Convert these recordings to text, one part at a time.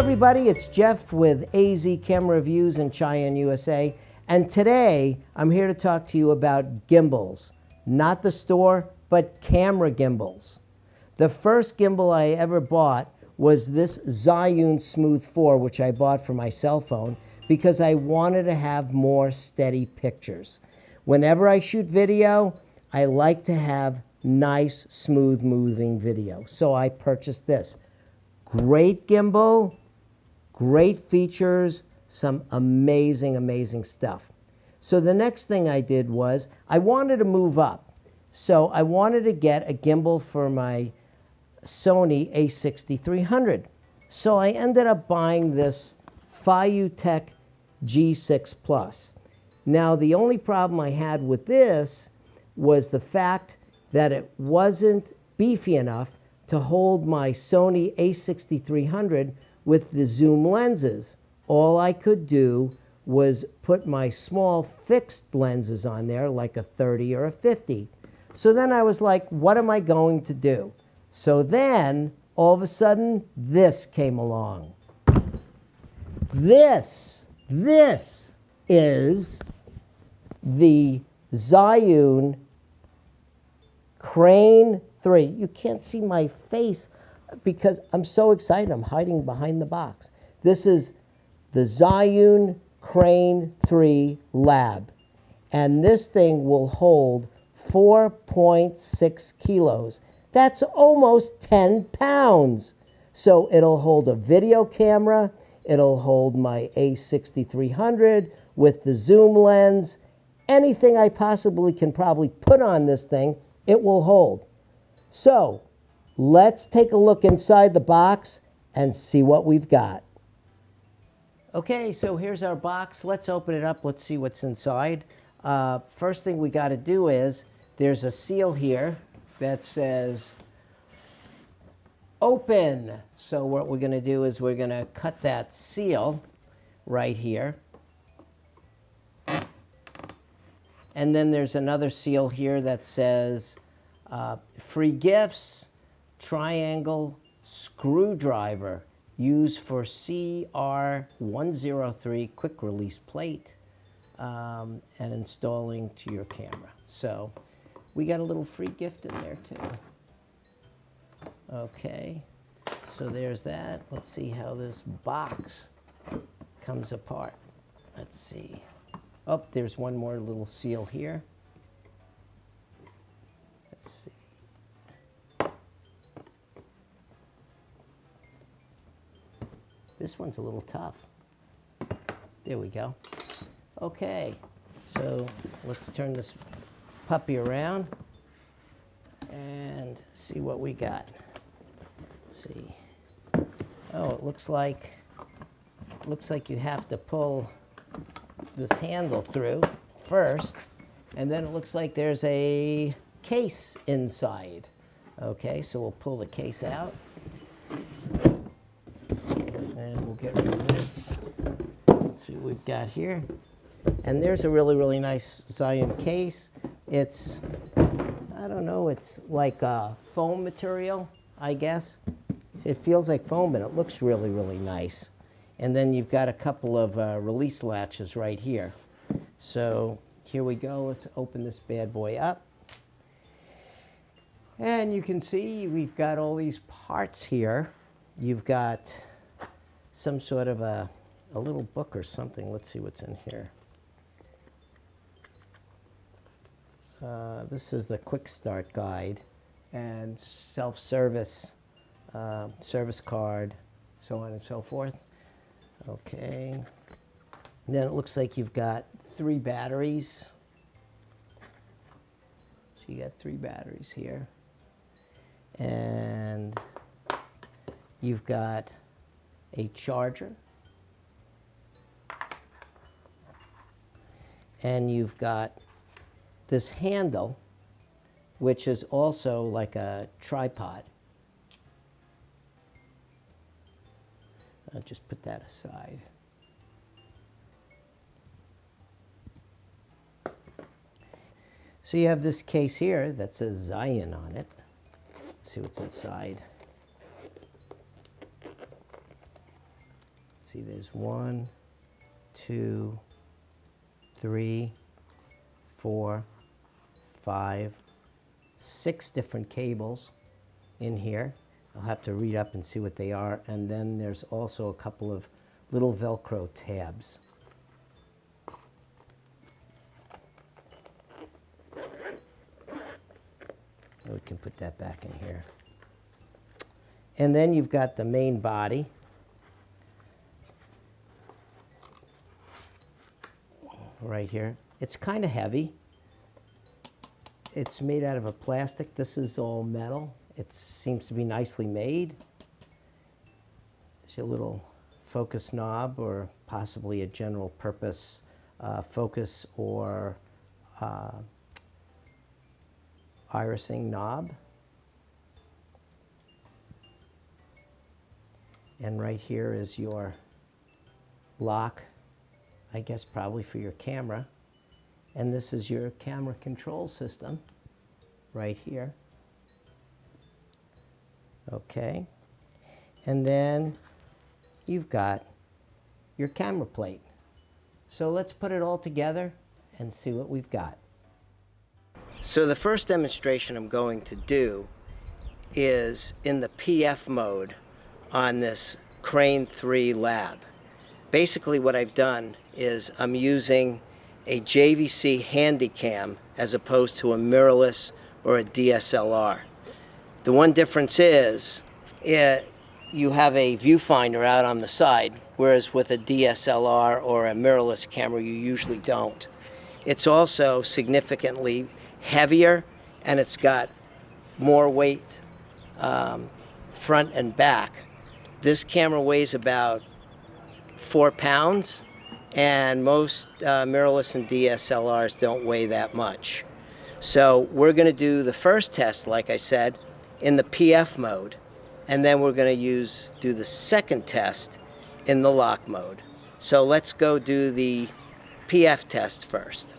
everybody, it's Jeff with AZ Camera Reviews in ZHIYUN USA, and today I'm here to talk to you about gimbals. Not the store, but camera gimbals. The first gimbal I ever bought was this ZHIYUN Smooth 4, which I bought for my cell phone because I wanted to have more steady pictures. Whenever I shoot video, I like to have nice, smooth moving video. So I purchased this. Great gimbal, great features, some amazing, amazing stuff. So the next thing I did was I wanted to move up. So I wanted to get a gimbal for my Sony a6300. So I ended up buying this ZHIYUN G6 Plus. Now the only problem I had with this was the fact that it wasn't beefy enough to hold my Sony a6300 with the zoom lenses. All I could do was put my small fixed lenses on there, like a 30 or a 50. So then I was like, what am I going to do? So then, all of a sudden, this came along. This is the ZHIYUN Crane 3. You can't see my face because I'm so excited. I'm hiding behind the box. This is the ZHIYUN Crane 3 Lab. And this thing will hold 4.6 kilos. That's almost 10 pounds. So it'll hold a video camera. It'll hold my a6300 with the zoom lens. Anything I possibly can probably put on this thing, it will hold. So let's take a look inside the box and see what we've got. Okay, so here's our box. Let's open it up. Let's see what's inside. First thing we got to do is there's a seal here that says open. So what we're going to do is we're going to cut that seal right here. And then there's another seal here that says free gifts, triangle screwdriver used for CR103 quick release plate and installing to your camera. So we got a little free gift in there too. Okay, so there's that. Let's see how this box comes apart. Let's see. Oh, there's one more little seal here. Let's see. This one's a little tough. There we go. Okay, so let's turn this puppy around and see what we got. Let's see. Oh, it looks like you have to pull this handle through first, and then it looks like there's a case inside. Okay, so we'll pull the case out, and we'll get rid of this. Let's see what we've got here. And there's a really, really nice ZHIYUN case. It's, I don't know, it's like a foam material, I guess. It feels like foam, but it looks really, really nice. And then you've got a couple of release latches right here. So here we go. Let's open this bad boy up. And you can see we've got all these parts here. You've got some sort of a little book or something. Let's see what's in here. This is the quick start guide and self-service, service card, so on and so forth. Okay, and then it looks like you've got 3 batteries. So you got 3 batteries here. And you've got a charger. And you've got this handle, which is also like a tripod. I'll just put that aside. So you have this case here that says ZHIYUN on it. Let's see what's inside. let's see, there's 1, 2, 3, 4, 5, 6 different cables in here. I'll have to read up and see what they are. And then there's also a couple of little Velcro tabs. We can put that back in here. And then you've got the main body. Right here. It's kind of heavy. It's made out of a plastic. This is all metal. It seems to be nicely made. There's your little focus knob, or possibly a general purpose focus or irising knob. And right here is your lock, I guess probably for your camera. And this is your camera control system right here. Okay. And then you've got your camera plate. So let's put it all together and see what we've got. So the first demonstration I'm going to do is in the PF mode on this Crane 3 Lab. Basically what I've done is I'm using a JVC Handycam as opposed to a mirrorless or a DSLR. The one difference is you have a viewfinder out on the side, whereas with a DSLR or a mirrorless camera you usually don't. It's also significantly heavier, and it's got more weight front and back. This camera weighs about 4 pounds, and most mirrorless and DSLRs don't weigh that much. So we're going to do the first test, like I said, in the PF mode, and then we're going to do the second test in the lock mode. So let's go do the PF test first.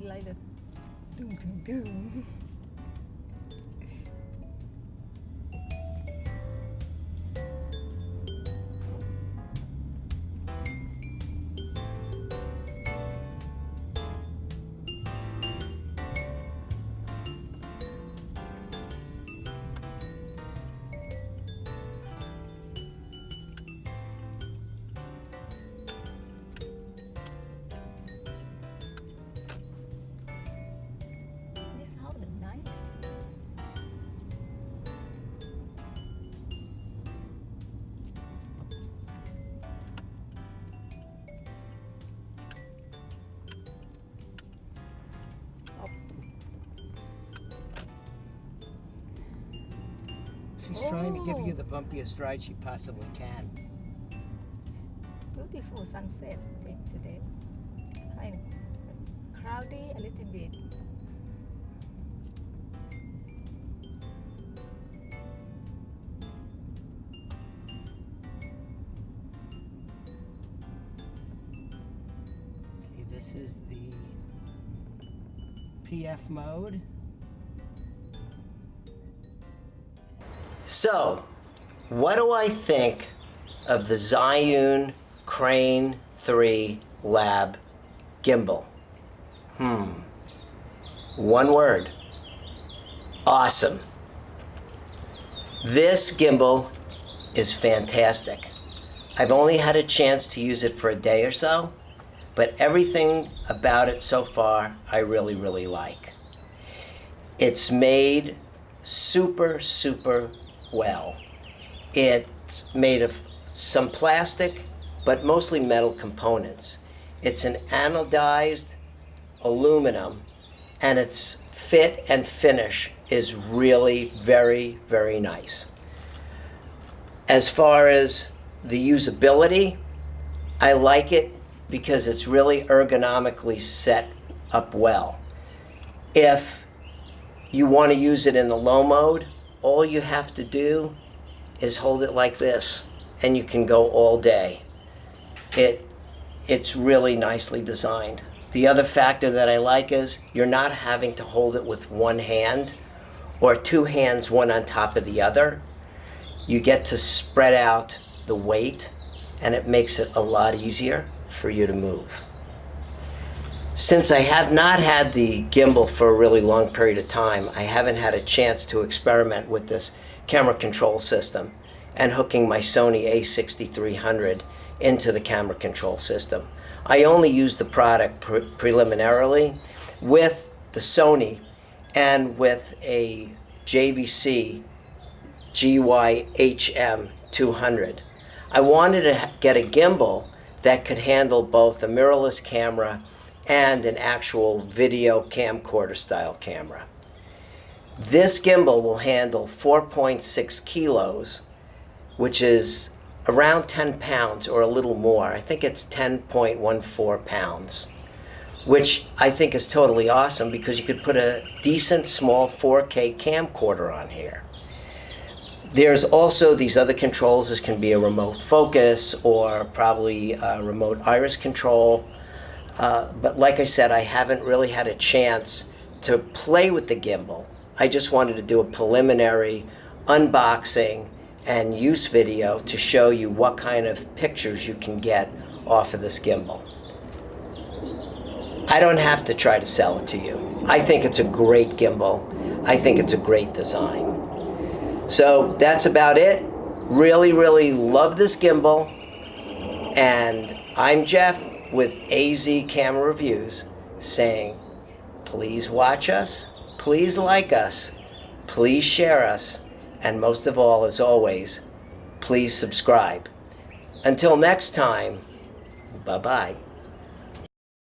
like the doom, doom, doom. She's trying to give you the bumpiest ride she possibly can. Beautiful sunset today. Kind of cloudy a little bit. Okay, this is the PF mode. So, what do I think of the ZHIYUN Crane 3 Lab gimbal? One word. Awesome. This gimbal is fantastic. I've only had a chance to use it for a day or so, but everything about it so far I really, really like. It's made super, super well. It's made of some plastic, but mostly metal components. It's an anodized aluminum, and its fit and finish is really very, very nice. As far as the usability, I like it because it's really ergonomically set up well. If you want to use it in the low mode, all you have to do is hold it like this, and you can go all day. It's really nicely designed. The other factor that I like is you're not having to hold it with one hand or two hands, one on top of the other. You get to spread out the weight, and it makes it a lot easier for you to move. Since I have not had the gimbal for a really long period of time, I haven't had a chance to experiment with this camera control system and hooking my Sony a6300 into the camera control system. I only used the product preliminarily with the Sony and with a JVC GYHM 200. I wanted to get a gimbal that could handle both a mirrorless camera and an actual video camcorder style camera. This gimbal will handle 4.6 kilos, which is around 10 pounds or a little more. I think it's 10.14 pounds, which I think is totally awesome because you could put a decent small 4K camcorder on here. There's also these other controls. This can be a remote focus or probably a remote iris control. But like I said, I haven't really had a chance to play with the gimbal. I just wanted to do a preliminary unboxing and use video to show you what kind of pictures you can get off of this gimbal. I don't have to try to sell it to you. I think it's a great gimbal. I think it's a great design. So that's about it. Really, really love this gimbal. And I'm Jeff with AZ Camera Reviews saying, please watch us, please like us, please share us, and most of all, as always, please subscribe. Until next time, bye-bye.